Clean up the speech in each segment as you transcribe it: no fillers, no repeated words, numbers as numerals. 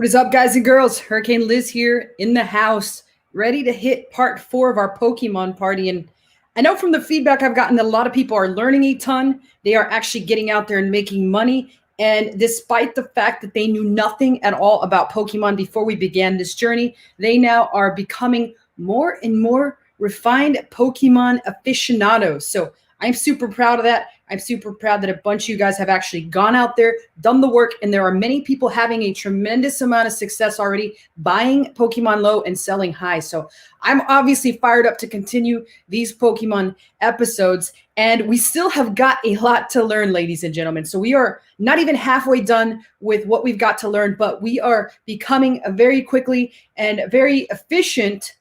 What is up, guys and girls? Hurricane Liz here in the house, ready to hit part 4 of our Pokemon party. And I know from the feedback I've gotten that a lot of people are learning a ton. They are actually getting out there and making money. And despite the fact that they knew nothing at all about Pokemon before we began this journey, they now are becoming more and more refined Pokemon aficionados. So I'm super proud of that. I'm super proud that a bunch of you guys have actually gone out there, done the work, and there are many people having a tremendous amount of success already buying Pokemon low and selling high. So I'm obviously fired up to continue these Pokemon episodes, and we still have got a lot to learn, ladies and gentlemen. So we are not even halfway done with what we've got to learn, but we are becoming a very quickly and very efficient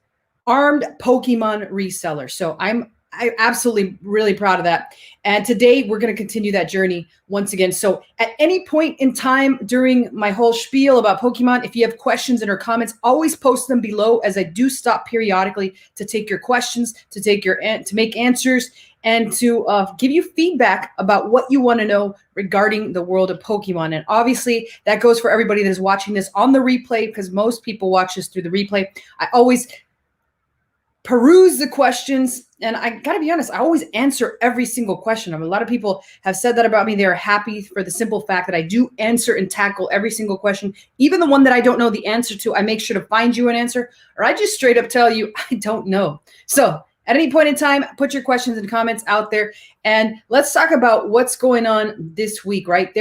armed Pokemon reseller. So I'm absolutely really proud of that. And today we're going to continue that journey once again. So at any point in time during my whole spiel about Pokemon, if you have questions and or comments, always post them below, as I do stop periodically to take your questions, to make answers, and to give you feedback about what you want to know regarding the world of Pokemon. And obviously that goes for everybody that is watching this on the replay, because most people watch this through the replay. I always peruse the questions, and I gotta be honest, I always answer every single question. I mean, a lot of people have said that about me. They're happy for the simple fact that I do answer and tackle every single question. Even the one that I don't know the answer to, I make sure to find you an answer, or I just straight up tell you I don't know. So at any point in time, put your questions and comments out there, and let's talk about what's going on this week, right?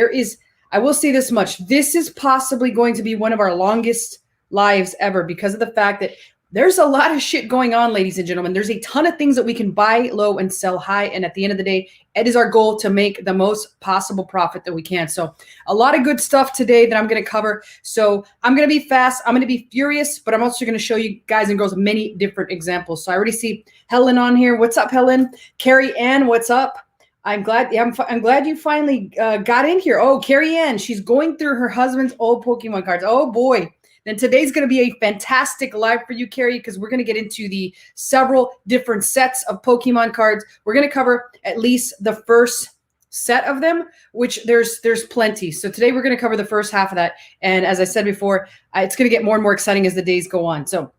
I will say this much, this is possibly going to be one of our longest lives ever, because of the fact that there's a lot of shit going on, ladies and gentlemen. There's a ton of things that we can buy low and sell high. And at the end of the day, it is our goal to make the most possible profit that we can. So a lot of good stuff today that I'm going to cover. So I'm going to be fast. I'm going to be furious, but I'm also going to show you guys and girls many different examples. So I already see Helen on here. What's up, Helen? Carrie Ann, what's up? I'm glad. Yeah, I'm glad you finally got in here. Oh, Carrie Ann, she's going through her husband's old Pokemon cards. Oh boy. And today's going to be a fantastic live for you, Carrie, because we're going to get into the several different sets of Pokemon cards. We're going to cover at least the first set of them, which there's plenty. So today we're going to cover the first half of that. And as I said before, it's going to get more and more exciting as the days go on. So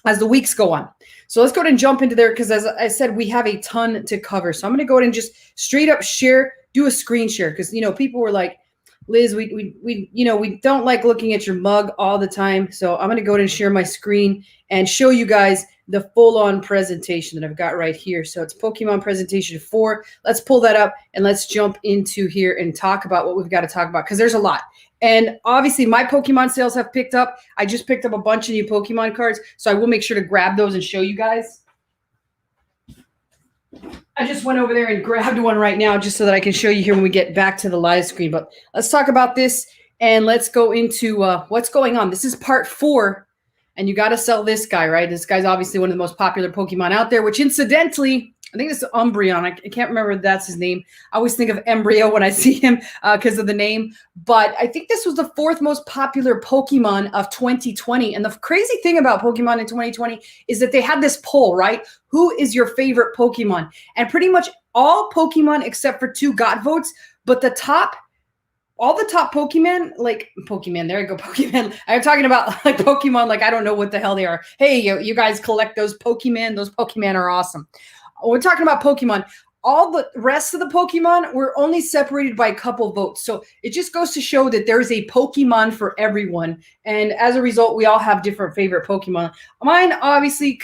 as the weeks go on. So let's go ahead and jump into there, because as I said, we have a ton to cover. So I'm going to go ahead and just straight up do a screen share, because, people were like, Liz, we don't like looking at your mug all the time. So I'm going to go ahead and share my screen and show you guys the full-on presentation that I've got right here. So it's Pokemon Presentation 4. Let's pull that up and let's jump into here and talk about what we've got to talk about, because there's a lot. And obviously my Pokemon sales have picked up. I just picked up a bunch of new Pokemon cards, so I will make sure to grab those and show you guys. I just went over there and grabbed one right now just so that I can show you here when we get back to the live screen. But let's talk about this, and let's go into what's going on. This is part 4, and you got to sell this guy, right? This guy's obviously one of the most popular Pokemon out there, which incidentally, I think this is Umbreon. I can't remember if that's his name. I always think of Embryo when I see him because of the name. But I think this was the 4th most popular Pokemon of 2020. And the crazy thing about Pokemon in 2020 is that they had this poll, right? Who is your favorite Pokemon? And pretty much all Pokemon except for 2 got votes. But all the top Pokemon, there I go, Pokemon. I'm talking about like Pokemon, like I don't know what the hell they are. Hey, you guys collect those Pokemon. Those Pokemon are awesome. We're talking about Pokemon. All the rest of the Pokemon were only separated by a couple votes. So it just goes to show that there's a Pokemon for everyone. And as a result, we all have different favorite Pokemon. Mine, obviously,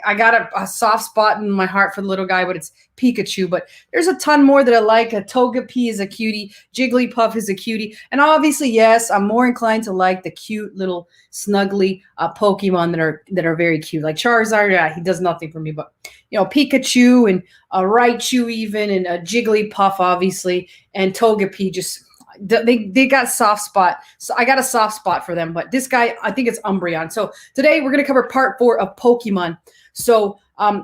I got a soft spot in my heart for the little guy, but it's Pikachu. But there's a ton more that I like. A Togepi is a cutie. Jigglypuff is a cutie. And obviously, yes, I'm more inclined to like the cute little snuggly Pokemon that are very cute. Like Charizard, yeah, he does nothing for me. But, Pikachu and Raichu even, and Jigglypuff, obviously, and Togepi just... They got a soft spot. So I got a soft spot for them. But this guy, I think it's Umbreon. So today we're going to cover part 4 of Pokemon. So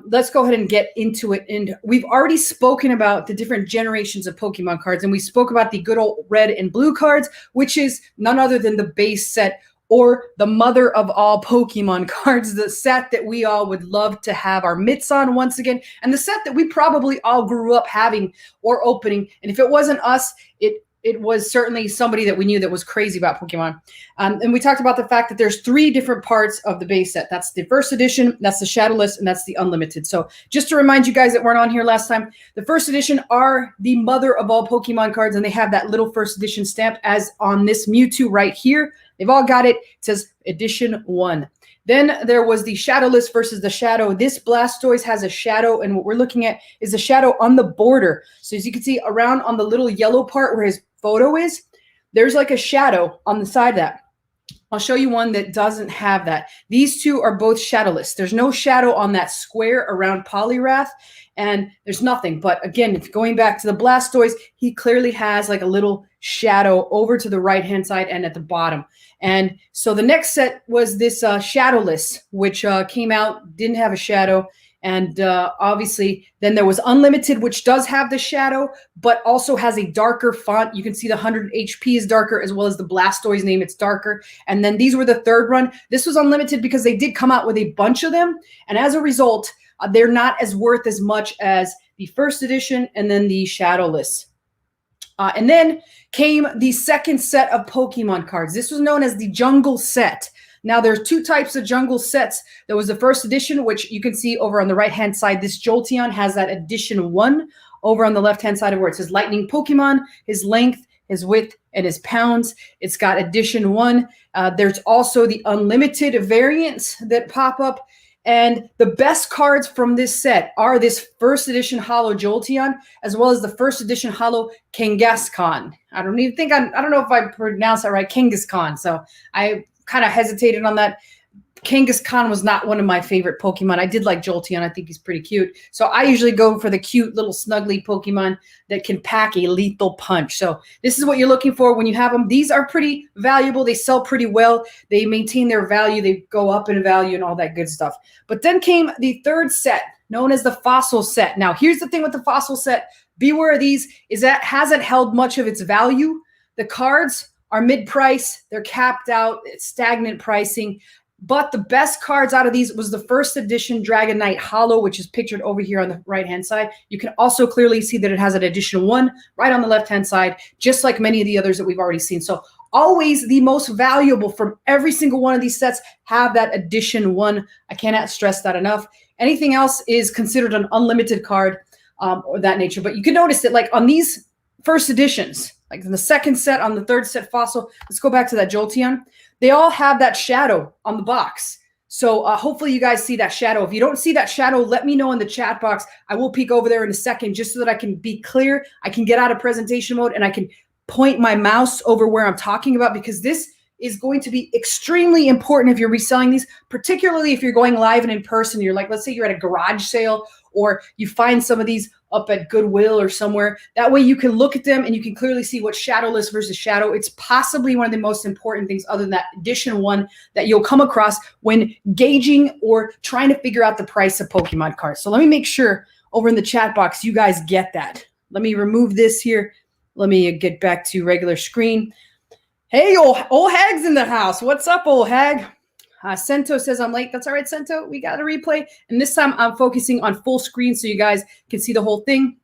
let's go ahead and get into it. And we've already spoken about the different generations of Pokemon cards. And we spoke about the good old red and blue cards, which is none other than the base set, or the mother of all Pokemon cards, the set that we all would love to have our mitts on once again, and the set that we probably all grew up having or opening. And if it wasn't us, it it was certainly somebody that we knew that was crazy about Pokemon. And we talked about the fact that there's 3 different parts of the base set. That's the first edition, that's the Shadowless, and that's the Unlimited. So just to remind you guys that weren't on here last time, the first edition are the mother of all Pokemon cards, and they have that little first edition stamp as on this Mewtwo right here. They've all got it. It says Edition 1. Then there was the Shadowless versus the Shadow. This Blastoise has a shadow, and what we're looking at is a shadow on the border. So as you can see around on the little yellow part where his photo is, there's like a shadow on the side of that. I'll show you one that doesn't have that. These 2 are both shadowless. There's no shadow on that square around Poliwrath, and there's nothing. But again, if going back to the Blastoise, he clearly has like a little shadow over to the right-hand side and at the bottom. And so the next set was this Shadowless, which came out, didn't have a shadow. And obviously, then there was Unlimited, which does have the shadow, but also has a darker font. You can see the 100 HP is darker, as well as the Blastoise name, it's darker. And then these were the third run. This was Unlimited because they did come out with a bunch of them. And as a result, they're not as worth as much as the first edition and then the Shadowless. And then came the second set of Pokemon cards. This was known as the Jungle Set. Now, there's 2 types of jungle sets. There was the first edition, which you can see over on the right-hand side. This Jolteon has that edition 1 over on the left-hand side of where it says Lightning Pokemon, his length, his width, and his pounds. It's got edition 1. There's also the unlimited variants that pop up. And the best cards from this set are this first edition Holo Jolteon, as well as the first edition Holo Kangaskhan. I don't know if I pronounced that right, Kangaskhan. So I kind of hesitated on that. Kangaskhan was not one of my favorite Pokemon. I did like Jolteon. I think he's pretty cute. So I usually go for the cute little snuggly Pokemon that can pack a lethal punch. So this is what you're looking for when you have them. These are pretty valuable. They sell pretty well. They maintain their value. They go up in value and all that good stuff. But then came the third set, known as the Fossil Set. Now, here's the thing with the Fossil Set. Beware of these, is that hasn't held much of its value. The cards are mid-price. They're capped out. It's stagnant pricing. But the best cards out of these was the first edition Dragonite Holo, which is pictured over here on the right-hand side. You can also clearly see that it has an edition 1 right on the left-hand side, just like many of the others that we've already seen. So always the most valuable from every single one of these sets have that edition 1. I cannot stress that enough. Anything else is considered an unlimited card or that nature. But you can notice that like on these first editions, like in the second set, on the third set Fossil, let's go back to that Jolteon. They all have that shadow on the box. So hopefully you guys see that shadow. If you don't see that shadow, let me know in the chat box. I will peek over there in a second just so that I can be clear. I can get out of presentation mode and I can point my mouse over where I'm talking about, because this is going to be extremely important if you're reselling these, particularly if you're going live and in person. You're like, let's say you're at a garage sale or you find some of these up at Goodwill or somewhere. That way you can look at them and you can clearly see what shadowless versus shadow. It's possibly one of the most important things other than that edition 1 that you'll come across when gauging or trying to figure out the price of Pokemon cards. So let me make sure over in the chat box you guys get that. Let me remove this here. Let me get back to regular screen. Hey, old Hag's in the house. What's up, old Hag? Sento says I'm late. That's all right, Sento. We got a replay. And this time I'm focusing on full screen so you guys can see the whole thing.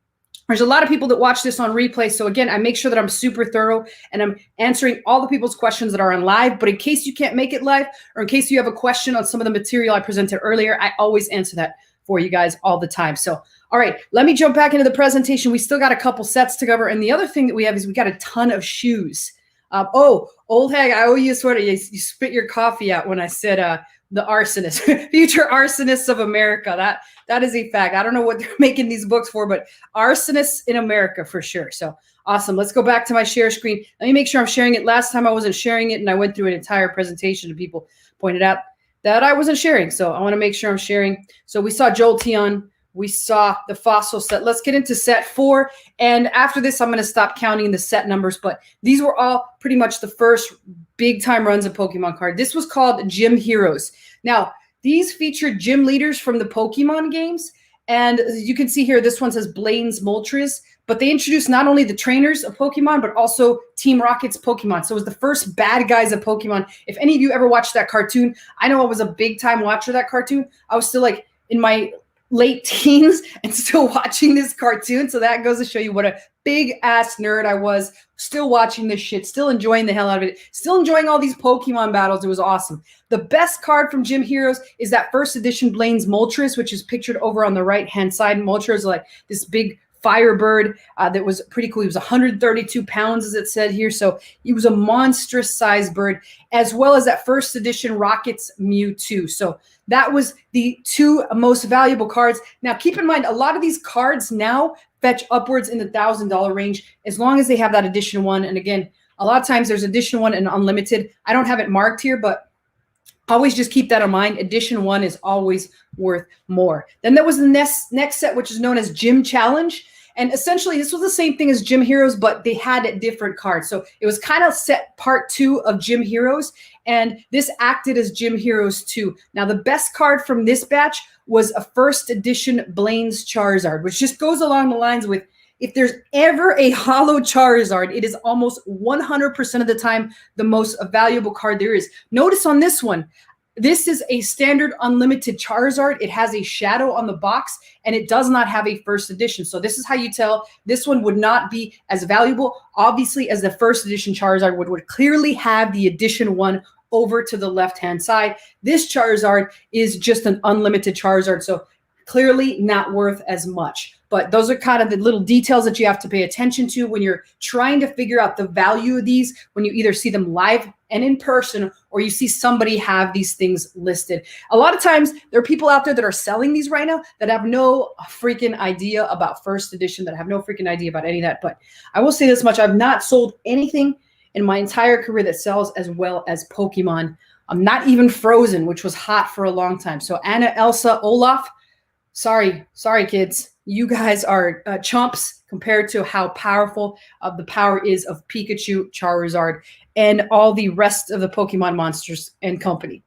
There's a lot of people that watch this on replay. So again, I make sure that I'm super thorough and I'm answering all the people's questions that are on live. But in case you can't make it live, or in case you have a question on some of the material I presented earlier, I always answer that for you guys all the time. So, all right, let me jump back into the presentation. We still got a couple sets to cover. And the other thing that we have is we got a ton of shoes. Old Hag, I owe you a sweater. You spit your coffee out when I said the arsonist, future arsonists of America. That is a fact. I don't know what they're making these books for, but arsonists in America for sure. So awesome. Let's go back to my share screen. Let me make sure I'm sharing it. Last time I wasn't sharing it, and I went through an entire presentation and people pointed out that I wasn't sharing. So I want to make sure I'm sharing. So we saw Jolteon. We saw the Fossil set. Let's get into set 4. And after this, I'm going to stop counting the set numbers. But these were all pretty much the first big time runs of Pokemon card. This was called Gym Heroes. Now, these featured gym leaders from the Pokemon games. And as you can see here, this one says Blaine's Moltres. But they introduced not only the trainers of Pokemon, but also Team Rocket's Pokemon. So it was the first bad guys of Pokemon. If any of you ever watched that cartoon, I know I was a big time watcher of that cartoon. I was still like in my late teens and still watching this cartoon. So that goes to show you what a big ass nerd I was, still watching this shit, still enjoying the hell out of it, still enjoying all these Pokemon battles. It was awesome. The best card from Gym Heroes is that first edition Blaine's Moltres, which is pictured over on the right-hand side. Moltres is like this big Firebird that was pretty cool. He was 132 pounds, as it said here. So he was a monstrous size bird, as well as that first edition Rockets Mewtwo. So that was the two most valuable cards. Now, keep in mind, a lot of these cards now fetch upwards in the $1,000 range, as long as they have that edition one. And again, a lot of times there's edition one and unlimited. I don't have it marked here, but always just keep that in mind. Edition one is always worth more. Then there was the next set, which is known as Gym Challenge. And essentially, this was the same thing as Gym Heroes, but they had different cards. So it was kind of set part 2 of Gym Heroes, and this acted as Gym Heroes 2. Now, the best card from this batch was a first edition Blaine's Charizard, which just goes along the lines with, if there's ever a holo Charizard, it is almost 100% of the time the most valuable card there is. Notice on this one, this is a standard unlimited Charizard. It has a shadow on the box, and it does not have a first edition. So this is how you tell this one would not be as valuable, obviously, as the first edition Charizard would clearly have the edition one over to the left-hand side. This Charizard is just an unlimited Charizard, so clearly not worth as much. But those are kind of the little details that you have to pay attention to when you're trying to figure out the value of these, when you either see them live and in person, or you see somebody have these things listed. A lot of times there are people out there that are selling these right now that have no freaking idea about first edition, that have no freaking idea about any of that. But I will say this much: I've not sold anything in my entire career that sells as well as Pokemon. I'm not even Frozen, which was hot for a long time. So Anna, Elsa, Olaf, sorry, kids. You guys are chumps compared to how powerful the power is of Pikachu, Charizard, and all the rest of the Pokemon monsters and company.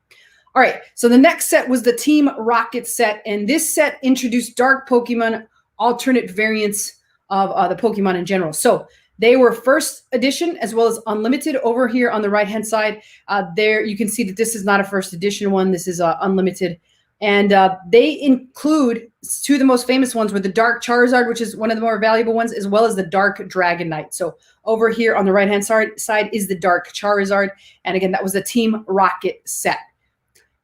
All right, so the next set was the Team Rocket set, and this set introduced dark Pokemon, alternate variants of the Pokemon in general. So they were first edition as well as unlimited. Over here on the right-hand side, there you can see that this is not a first edition one. This is unlimited. And they include two of the most famous ones were the Dark Charizard, which is one of the more valuable ones, as well as the Dark Dragonite. So over here on the right-hand side is the Dark Charizard. And again, that was the Team Rocket set.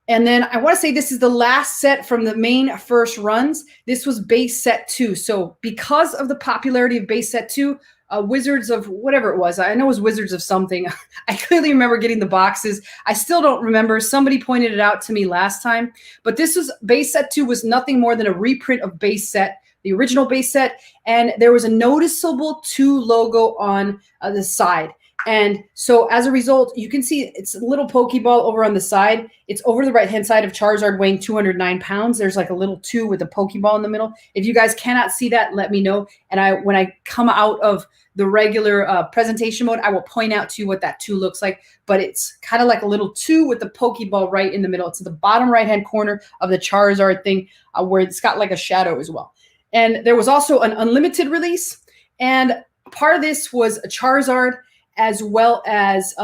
And then I want to say this is the last set from the main first runs. This was base set 2. So because of the popularity of base set 2, Wizards of whatever it was. I know it was Wizards of something. I clearly remember getting the boxes. I still don't remember. Somebody pointed it out to me last time. But this was base set 2 was nothing more than a reprint of base set, the original base set. And there was a noticeable 2 logo on the side. And so as a result, you can see it's a little Pokeball over on the side. It's over the right-hand side of Charizard weighing 209 pounds. There's like a little 2 with a Pokeball in the middle. If you guys cannot see that, let me know. And when I come out of the regular presentation mode, I will point out to you what that 2 looks like. But it's kind of like a little 2 with the Pokeball right in the middle. It's at the bottom right-hand corner of the Charizard thing where it's got like a shadow as well. And there was also an unlimited release. And part of this was a Charizard, as well as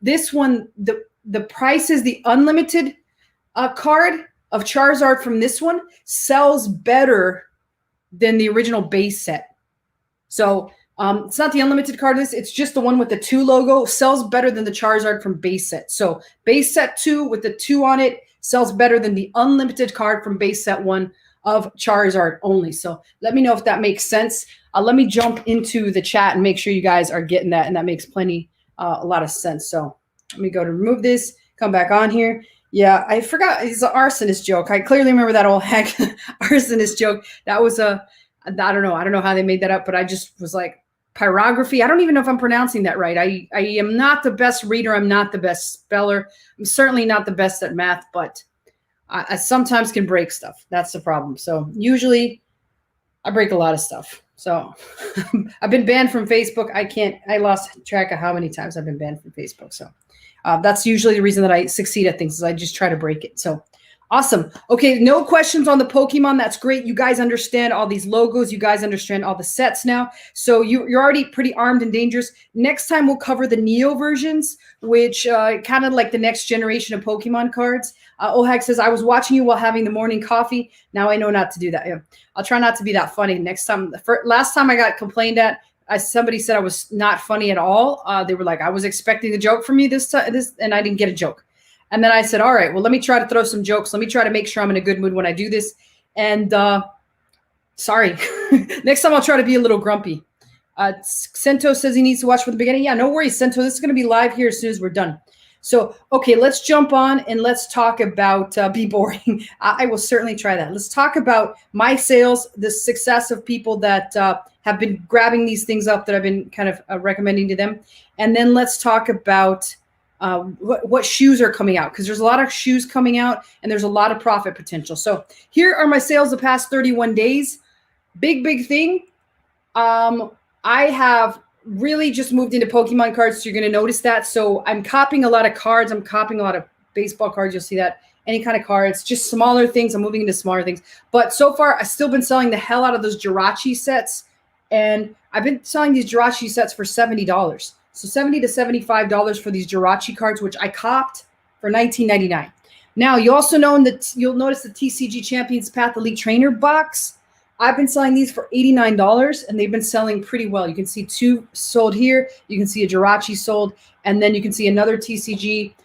this one, the price is the unlimited card of Charizard from this one sells better than the original base set. So it's not the unlimited card. It's just the one with the 2 logo sells better than the Charizard from base set. So base set 2 with the 2 on it sells better than the unlimited card from base set 1 of Charizard only. So let me know if that makes sense. Let me jump into the chat and make sure you guys are getting that, and that makes a lot of sense. So let me go to remove this, come back on here. Yeah, I forgot. It's an arsonist joke. I clearly remember that old heck arsonist joke. That was I don't know how they made that up, but I just was like, pyrography. I don't even know if I'm pronouncing that right. I am not the best reader. I'm not the best speller. I'm certainly not the best at math, but I sometimes can break stuff. That's the problem. So usually I break a lot of stuff. So I've been banned from Facebook. I lost track of how many times I've been banned from Facebook. So that's usually the reason that I succeed at things is I just try to break it. So, Awesome. Okay, no questions on the Pokemon. That's great. You guys understand all these logos. You guys understand all the sets now. So you're already pretty armed and dangerous. Next time we'll cover the Neo versions, which kind of like the next generation of Pokemon cards. Ohag says, I was watching you while having the morning coffee. Now I know not to do that. Yeah. I'll try not to be that funny next time. Last time I got complained at, somebody said I was not funny at all. They were like, I was expecting a joke from you this time, and I didn't get a joke. And then I said, all right, well, let me try to throw some jokes. Let me try to make sure I'm in a good mood when I do this. And sorry, next time I'll try to be a little grumpy. Sento says he needs to watch from the beginning. Yeah, no worries, Sento. This is going to be live here as soon as we're done. So, okay, let's jump on and let's talk about be boring. I will certainly try that. Let's talk about my sales, the success of people that have been grabbing these things up that I've been kind of recommending to them. And then let's talk about what shoes are coming out, because there's a lot of shoes coming out and there's a lot of profit potential. So here are my sales the past 31 days. Big thing. I have really just moved into Pokemon cards, so you're going to notice that. So I'm copying a lot of cards. I'm copying a lot of baseball cards. You'll see that. Any kind of cards, just smaller things. I'm moving into smaller things. But so far, I've still been selling the hell out of those Jirachi sets. And I've been selling these Jirachi sets for $70. So $70 to $75 for these Jirachi cards, which I copped for $19.99. Now, you also know that you'll notice the TCG Champions Path Elite Trainer box. I've been selling these for $89, and they've been selling pretty well. You can see 2 sold here. You can see a Jirachi sold, and then you can see another TCG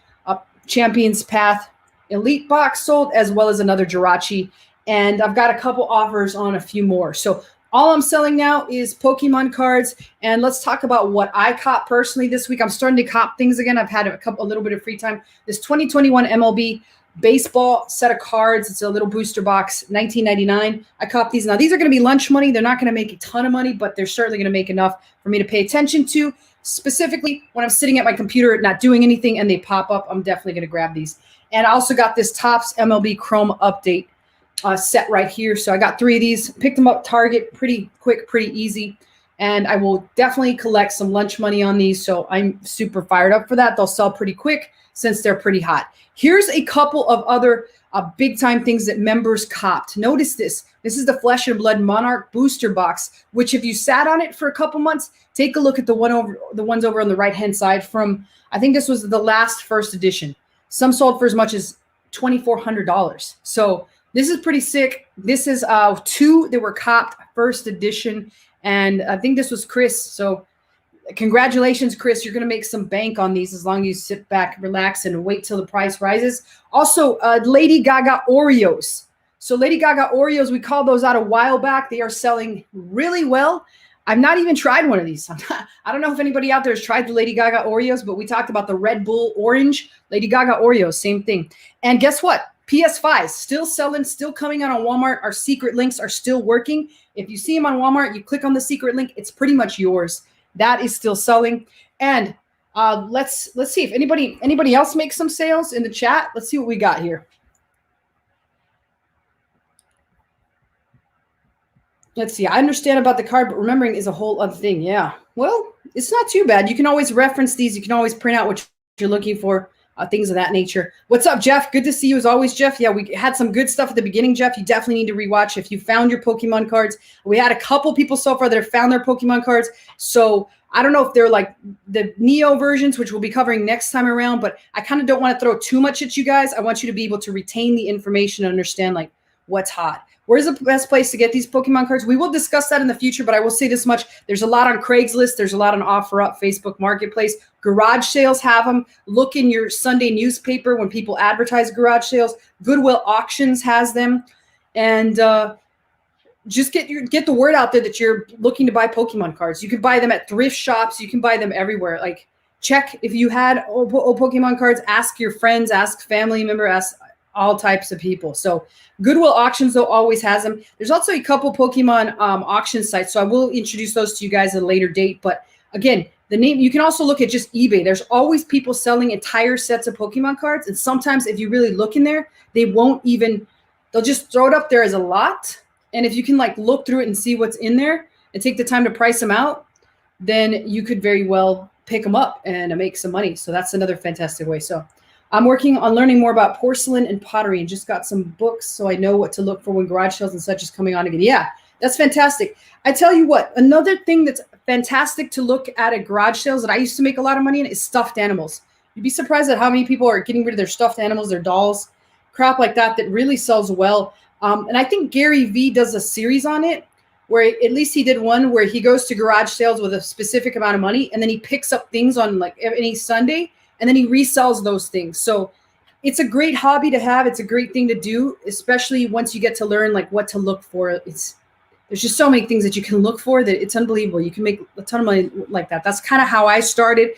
Champions Path Elite box sold, as well as another Jirachi. And I've got a couple offers on a few more. So all I'm selling now is Pokemon cards, and let's talk about what I cop personally this week. I'm starting to cop things again. I've had a little bit of free time. This 2021 MLB baseball set of cards. It's a little booster box, $19.99. I cop these. Now, these are going to be lunch money. They're not going to make a ton of money, but they're certainly going to make enough for me to pay attention to. Specifically, when I'm sitting at my computer not doing anything and they pop up, I'm definitely going to grab these. And I also got this Topps MLB Chrome update set right here. So I got 3 of these, picked them up Target, pretty quick, pretty easy. And I will definitely collect some lunch money on these. So I'm super fired up for that. They'll sell pretty quick since they're pretty hot. Here's a couple of other big time things that members copped. Notice this. This is the Flesh and Blood Monarch booster box, which if you sat on it for a couple months, take a look at the ones over on the right-hand side from, I think this was the last first edition. Some sold for as much as $2,400. So this is pretty sick. This is 2 that were copped first edition. And I think this was Chris. So congratulations, Chris. You're going to make some bank on these as long as you sit back, relax, and wait till the price rises. Also, Lady Gaga Oreos. So Lady Gaga Oreos, we called those out a while back. They are selling really well. I've not even tried one of these. I don't know if anybody out there has tried the Lady Gaga Oreos, but we talked about the Red Bull Orange. Lady Gaga Oreos, same thing. And guess what? PS5s still selling, still coming out on Walmart. Our secret links are still working. If you see them on Walmart, you click on the secret link, it's pretty much yours. That is still selling. And let's see if anybody else makes some sales in the chat. Let's see what we got here. Let's see. I understand about the card, but remembering is a whole other thing. Yeah. Well, it's not too bad. You can always reference these. You can always print out what you're looking for. Things of that nature. What's up, Jeff? Good to see you as always, Jeff. Yeah, we had some good stuff at the beginning, Jeff. You definitely need to rewatch if you found your Pokemon cards. We had a couple people so far that have found their Pokemon cards. So I don't know if they're like the Neo versions, which we'll be covering next time around, but I kind of don't want to throw too much at you guys. I want you to be able to retain the information and understand like what's hot. Where's the best place to get these Pokemon cards? We will discuss that in the future, but I will say this much. There's a lot on Craigslist. There's a lot on OfferUp, Facebook Marketplace. Garage sales have them. Look in your Sunday newspaper when people advertise garage sales. Goodwill Auctions has them. And just get the word out there that you're looking to buy Pokemon cards. You can buy them at thrift shops. You can buy them everywhere. Like, check if you had old Pokemon cards. Ask your friends. Ask family member. Ask all types of people. So Goodwill Auctions, though, always has them. There's also a couple Pokemon auction sites, so I will introduce those to you guys at a later date. But again, the name, you can also look at just eBay. There's always people selling entire sets of Pokemon cards, and sometimes if you really look in there, they'll just throw it up there as a lot. And if you can like look through it and see what's in there and take the time to price them out, then you could very well pick them up and make some money. So that's another fantastic way. So I'm working on learning more about porcelain and pottery and just got some books so I know what to look for when garage sales and such is coming on again. Yeah, that's fantastic. I tell you what, another thing that's fantastic to look at garage sales that I used to make a lot of money in is stuffed animals. You'd be surprised at how many people are getting rid of their stuffed animals, their dolls, crap like that really sells well. And I think Gary Vee does a series on it where at least he did one where he goes to garage sales with a specific amount of money and then he picks up things on like any Sunday and then he resells those things. So it's a great hobby to have. It's a great thing to do, especially once you get to learn like what to look for. There's just so many things that you can look for that it's unbelievable. You can make a ton of money like that. That's kind of how I started,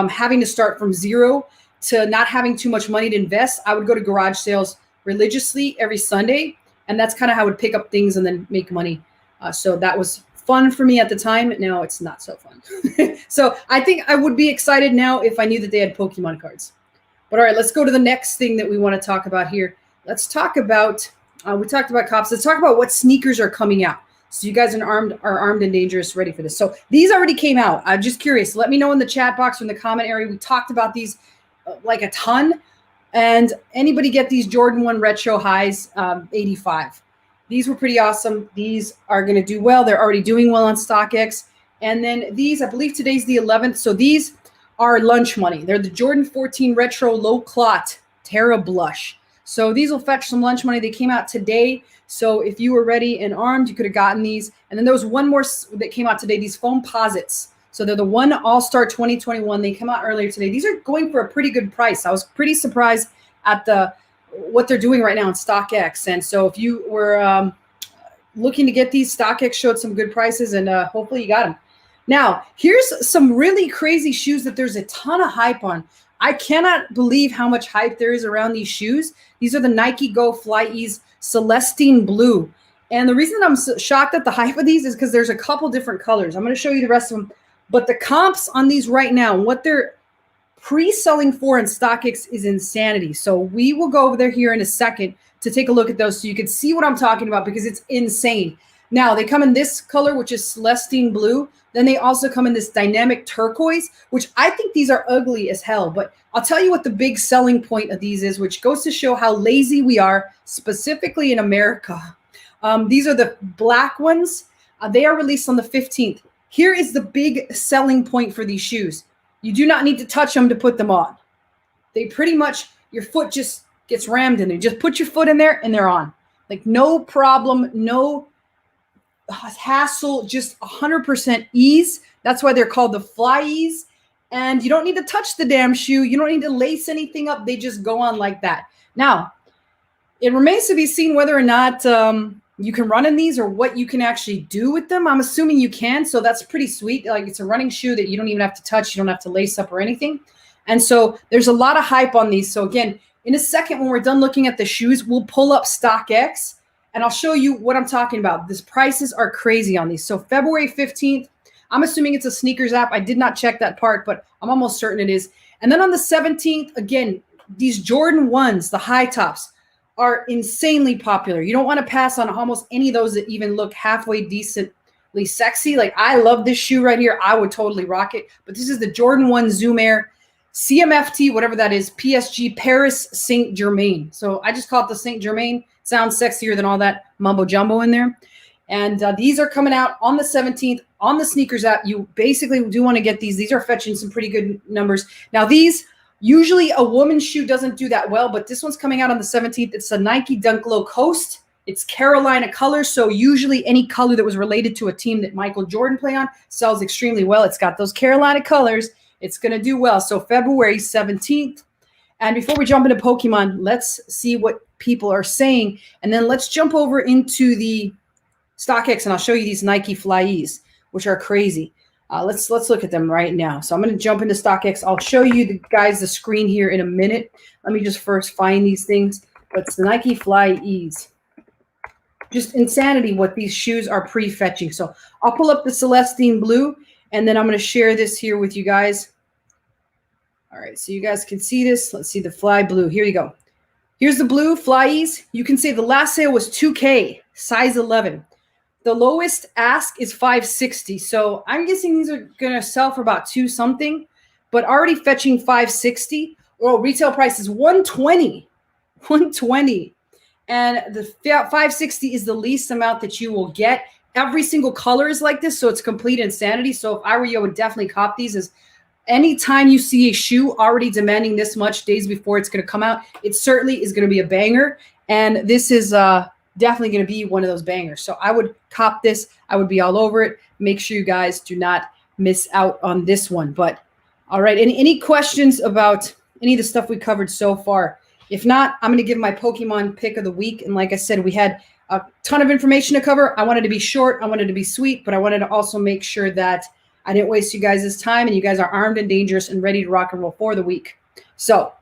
having to start from zero to not having too much money to invest. I would go to garage sales religiously every Sunday, and that's kind of how I would pick up things and then make money. So that was fun for me at the time. Now it's not so fun. So I think I would be excited now if I knew that they had Pokemon cards. But all right, let's go to the next thing that we want to talk about here. Let's talk about, we talked about cops. Let's talk about what sneakers are coming out. So you guys are armed and dangerous, ready for this. So these already came out. I'm just curious. Let me know in the chat box or in the comment area. We talked about these like a ton. And anybody get these Jordan 1 Retro Highs 85? These were pretty awesome. These are going to do well. They're already doing well on StockX. And then these, I believe today's the 11th. So these are lunch money. They're the Jordan 14 Retro Low Clot Terra Blush. So these will fetch some lunch money. They came out today. So if you were ready and armed, you could have gotten these. And then there was one more that came out today, these foam posits. So they're the One All-Star 2021. They come out earlier today. These are going for a pretty good price. I was pretty surprised at what they're doing right now on StockX. And so if you were looking to get these, StockX showed some good prices, and hopefully you got them. Now, here's some really crazy shoes that there's a ton of hype on. I cannot believe how much hype there is around these shoes. These are the Nike Go Fly Ease Celestine Blue. And the reason I'm so shocked at the hype of these is because there's a couple different colors. I'm going to show you the rest of them. But the comps on these right now, what they're pre-selling for in StockX is insanity. So we will go over there here in a second to take a look at those so you can see what I'm talking about, because it's insane. Now, they come in this color, which is Celestine Blue. Then they also come in this dynamic turquoise, which I think these are ugly as hell. But I'll tell you what the big selling point of these is, which goes to show how lazy we are, specifically in America. These are the black ones. They are released on the 15th. Here is the big selling point for these shoes. You do not need to touch them to put them on. They pretty much, your foot just gets rammed in there. Just put your foot in there and they're on. Like no problem, no hassle, just 100% ease. That's why they're called the Fly Ease. And you don't need to touch the damn shoe. You don't need to lace anything up. They just go on like that. Now, it remains to be seen whether or not you can run in these or what you can actually do with them. I'm assuming you can, so that's pretty sweet. Like, it's a running shoe that you don't even have to touch. You don't have to lace up or anything. And so there's a lot of hype on these. So again, in a second, when we're done looking at the shoes, we'll pull up StockX and I'll show you what I'm talking about. These prices are crazy on these. So February 15th, I'm assuming it's a sneakers app. I did not check that part, but I'm almost certain it is. And then on the 17th, again, these Jordan 1s, the high tops, are insanely popular. You don't want to pass on almost any of those that even look halfway decently sexy. Like, I love this shoe right here. I would totally rock it. But this is the Jordan 1 Zoom Air CMFT, whatever that is, PSG Paris Saint Germain. So I just call it the Saint Germain. Sounds sexier than all that mumbo jumbo in there. And these are coming out on the 17th on the sneakers app. You basically do want to get these. These are fetching some pretty good numbers. Now, these, usually a woman's shoe doesn't do that well, but this one's coming out on the 17th. It's a Nike Dunk Low Coast. It's Carolina color, so usually any color that was related to a team that Michael Jordan played on sells extremely well. It's got those Carolina colors. It's going to do well. So February 17th. And before we jump into Pokemon, let's see what people are saying. And then let's jump over into the StockX, and I'll show you these Nike Flyes, which are crazy. Let's look at them right now. So I'm going to jump into StockX. I'll show you the screen here in a minute. Let me just first find these things. But it's the Nike Fly Ease. Just insanity what these shoes are pre-fetching. So I'll pull up the Celestine Blue, and then I'm going to share this here with you guys. All right, so you guys can see this. Let's see the Fly Blue. Here you go. Here's the blue Fly Ease. You can say the last sale was $2K, size 11. The lowest ask is $560. So I'm guessing these are going to sell for about $2 something, but already fetching $560. Oh, retail price is 120. 120. And the 560 is the least amount that you will get. Every single color is like this, so it's complete insanity. So if I were you, I would definitely cop these. As anytime you see a shoe already demanding this much days before it's going to come out, it certainly is going to be a banger. And this is definitely going to be one of those bangers. So I would cop this. I would be all over it. Make sure you guys do not miss out on this one. But all right, any questions about any of the stuff we covered so far? If not, I'm going to give my Pokemon pick of the week. And like I said, we had a ton of information to cover. I wanted to be short. I wanted to be sweet, but I wanted to also make sure that I didn't waste you guys' time and you guys are armed and dangerous and ready to rock and roll for the week. So,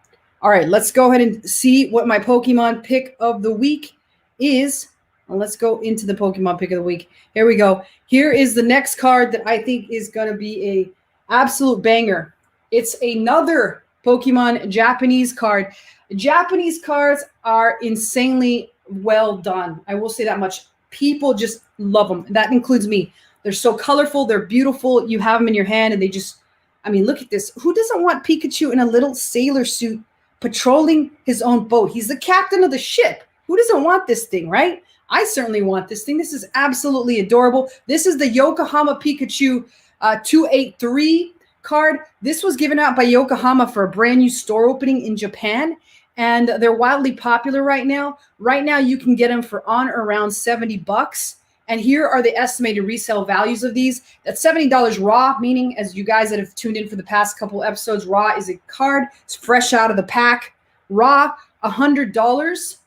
all right, let's go ahead and see what my Pokemon pick of the week is. And let's go into the Pokemon pick of the week. Here we go. Here is the next card that I think is going to be a absolute banger. It's another Pokemon Japanese card. Japanese cards are insanely well done. I will say that much. People just love them. That includes me. They're so colorful. They're beautiful. You have them in your hand and they just, I mean, look at this. Who doesn't want Pikachu in a little sailor suit patrolling his own boat? He's the captain of the ship. Who doesn't want this thing, right? I certainly want this thing. This is absolutely adorable. This is the Yokohama Pikachu 283 card. This was given out by Yokohama for a brand new store opening in Japan. And they're wildly popular right now. Right now, you can get them for on or around $70. And here are the estimated resale values of these. That's $70 raw, meaning as you guys that have tuned in for the past couple episodes, raw is a card. It's fresh out of the pack. Raw, $100.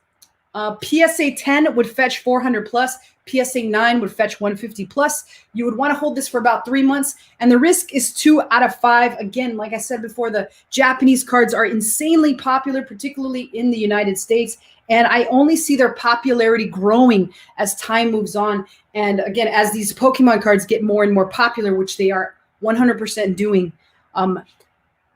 PSA 10 would fetch 400 plus. PSA 9 would fetch 150 plus. You would want to hold this for about 3 months. And the risk is 2 out of 5. Again, like I said before, the Japanese cards are insanely popular, particularly in the United States. And I only see their popularity growing as time moves on. And again, as these Pokemon cards get more and more popular, which they are 100% doing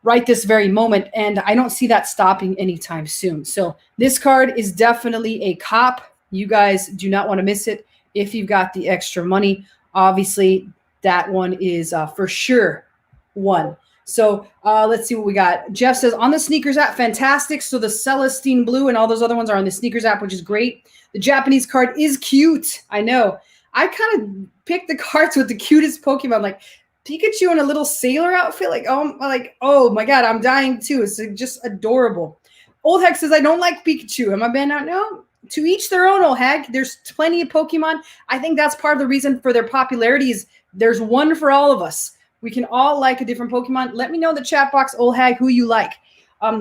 right this very moment. And I don't see that stopping anytime soon. So this card is definitely a cop. You guys do not want to miss it. If you've got the extra money, obviously that one is for sure one. So let's see what we got. Jeff says, on the sneakers app, fantastic. So the Celestine Blue and all those other ones are on the sneakers app, which is great. The Japanese card is cute. I know. I kind of picked the cards with the cutest Pokemon, like Pikachu in a little sailor outfit. Like, oh my God, I'm dying too. It's just adorable. Old Heck says, I don't like Pikachu. Am I banned out? No. To each their own, Old Heck. There's plenty of Pokemon. I think that's part of the reason for their popularity is there's one for all of us. We can all like a different Pokemon. Let me know in the chat box, Old Hag, who you like.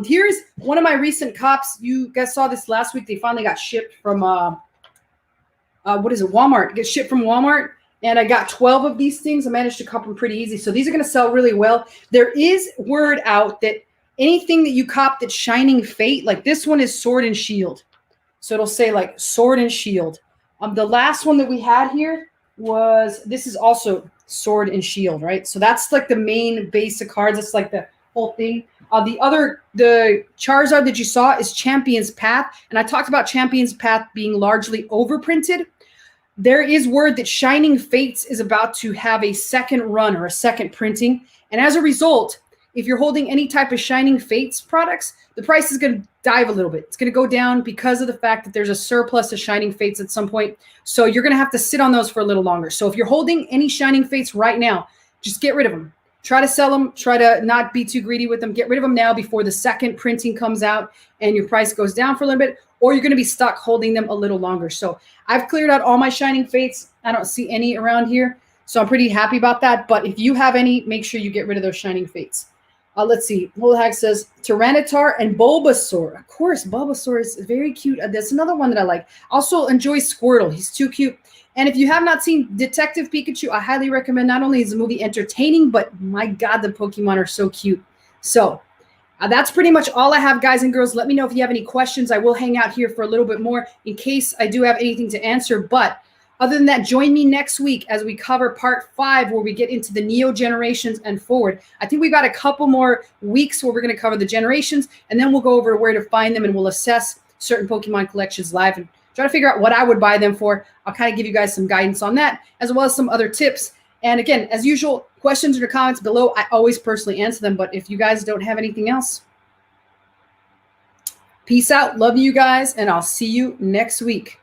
Here's one of my recent cops. You guys saw this last week. They finally got shipped from, Walmart. Get shipped from Walmart. And I got 12 of these things. I managed to cop them pretty easy. So these are going to sell really well. There is word out that anything that you cop that's Shining Fate, like this one is Sword and Shield. So it'll say like Sword and Shield. The last one that we had here was, this is also Sword and Shield, right? So that's like the main base of cards. That's like the whole thing. The Charizard that you saw is Champion's Path. And I talked about Champion's Path being largely overprinted. There is word that Shining Fates is about to have a second run or a second printing. And as a result, if you're holding any type of Shining Fates products, the price is going to dive a little bit. It's going to go down because of the fact that there's a surplus of Shining Fates at some point. So you're going to have to sit on those for a little longer. So if you're holding any Shining Fates right now, just get rid of them. Try to sell them. Try to not be too greedy with them. Get rid of them now before the second printing comes out and your price goes down for a little bit, or you're going to be stuck holding them a little longer. So I've cleared out all my Shining Fates. I don't see any around here. So I'm pretty happy about that. But if you have any, make sure you get rid of those Shining Fates. Let's see. Hag says Tyranitar and Bulbasaur. Of course, Bulbasaur is very cute. That's another one that I like. Also enjoy Squirtle. He's too cute. And if you have not seen Detective Pikachu, I highly recommend. Not only is the movie entertaining, but my God, the Pokemon are so cute. So that's pretty much all I have, guys and girls. Let me know if you have any questions. I will hang out here for a little bit more in case I do have anything to answer. But other than that, join me next week as we cover part 5, where we get into the Neo generations and forward. I think we got a couple more weeks where we're going to cover the generations, and then we'll go over where to find them, and we'll assess certain Pokemon collections live and try to figure out what I would buy them for. I'll kind of give you guys some guidance on that, as well as some other tips. And again, as usual, questions or comments below, I always personally answer them. But if you guys don't have anything else, Peace out. Love you guys. And I'll see you next week.